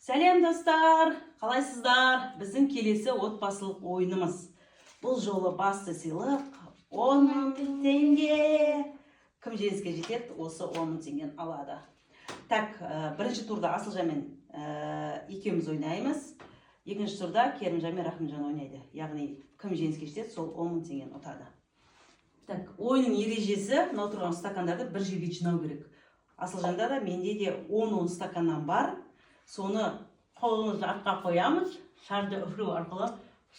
Сәлем достар, қалайсыздар? Біздің келесі отбасылық ойынымыз. Бұл жолы басты сыйлық 10.000 теңге. Кім жеңіске жетеді, осы 10.000 теңгені алады. Так, бірінші турда Асылжанмен екеуміз ойнаймыз. Екінші турда Керімжан мен Рахымжан ойнайды. Яғни кім жеңіске жетеді, сол 10.000 теңгені ұтады. Так, ойынның ережесі, мынау тұрған стакандарды бір жерге жинау керек. Асылжанда да, менде де 10 стаканнан бар. Соны қолымызды артқа қоямыз, шарды үфіру арқылы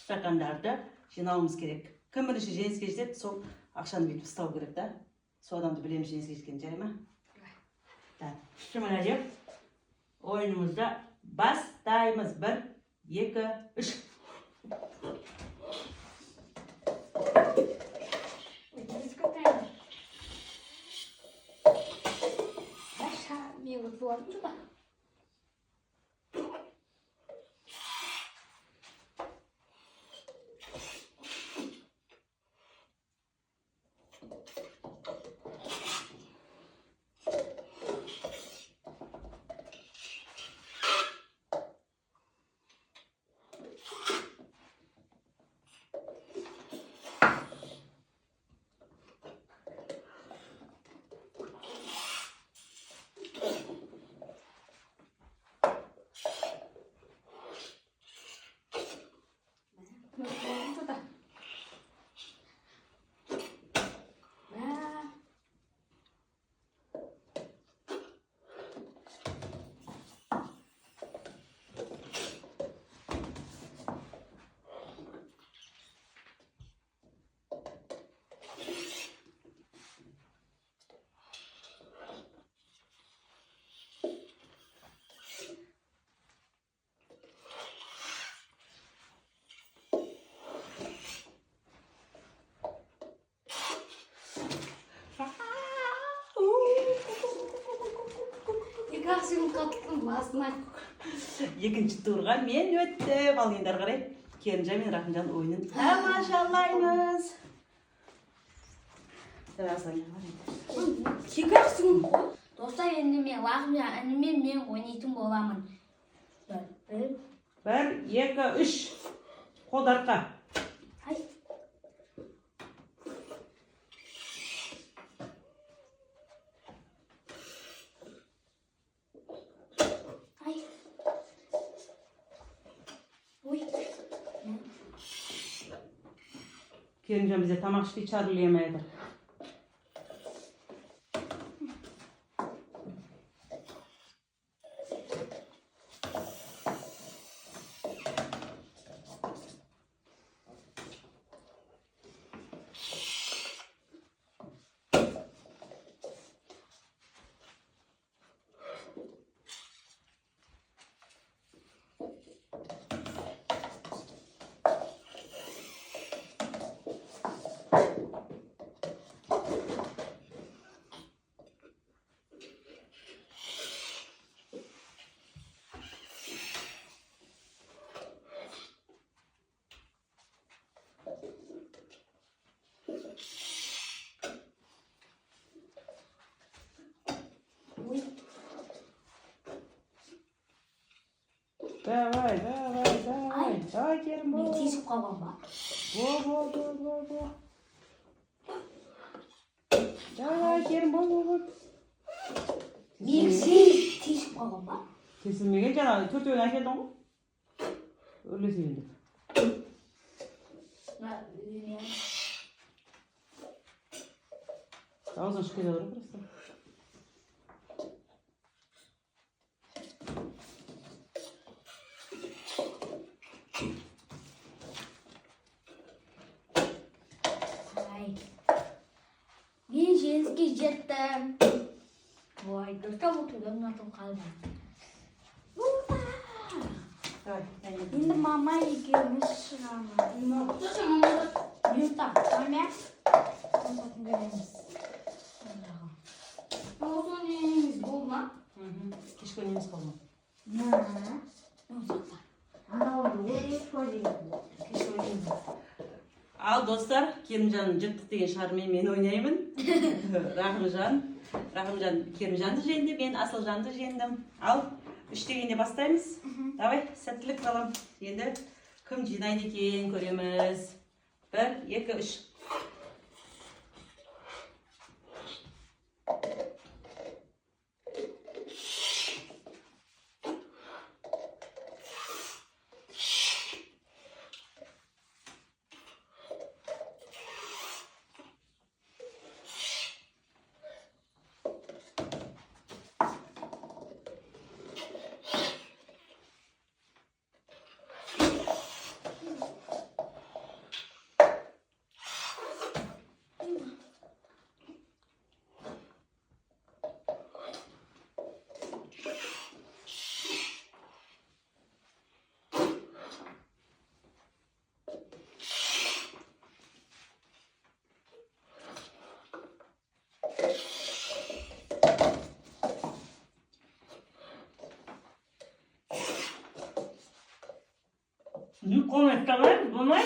стакандарды жинауымыз керек. Кім бірінші жеңіске жетеді, сол ақшаны бүйтіп ұстау керек та. Сол адамды білеміз жеңіске жеткен, жай ма? Так, шымына жеп, ойынымызды бастаймыз. 1, 2, 3. Екінші турға мен өттім. Ал енді ары қарай Керімжан мен Рахымжан ойынын тамашалаймыз. Шекарсың. Достар, енді мен Рахымжан інімен мен ойнайтын боламын. 1, 2, 3. Қолды артқа. Керімжан bize тамақ ішпей çağırılamaydı. Давай, давай, давай. Давай, Керім, бол. Мен тесіп қалған ба? Бол. Давай, Керім, бол. Мен тесіп қалған ба? Kesilmegen жаңағы төртеуін әкелдің ғой? Өрлесейін деп. Аузын шығып кетеді ғой просто. Мен жеңіске жеттім. Ой, достар, бұл түрден ұнатып қалдым. Енді мама екеуміз шығамыз. Бұйырта, мама. Қосатын көреміз. Осы ойнаймыз, бұл ма? Кешкі ойнаймыз бұл ма? Кешкі ойнаймыз. Ал достар, Керімжан жеттік деген шығармен мен ойнаймын. Рахымжан Керімжанды жеңді, мен Асылжанды жеңдім. Ал Үш дегенде бастаймыз. Давай, сәттілік балам. Енді кім жинайды екен көреміз. 1, 2, 3. Ne konuştular? Bu ne?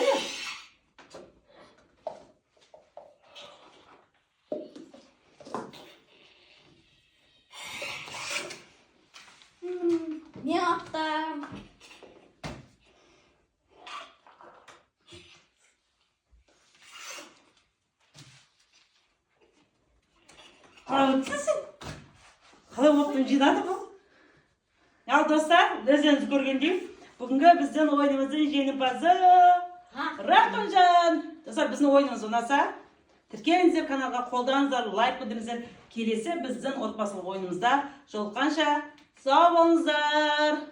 Ne yaptım? Қалай болып жинады бұл? Ал достар, өздеріңіз көргендей, бүгінгі біздің ойынымыздың жеңімпазы Рахымжан. Достар, біздің ойынымыз ұнаса, тіркеліңіздер, каналға қолдаңыздар, лайк білдіріңіздер. Келесі біздің отбасылық ойынымызда жолыққанша сау болыңыздар.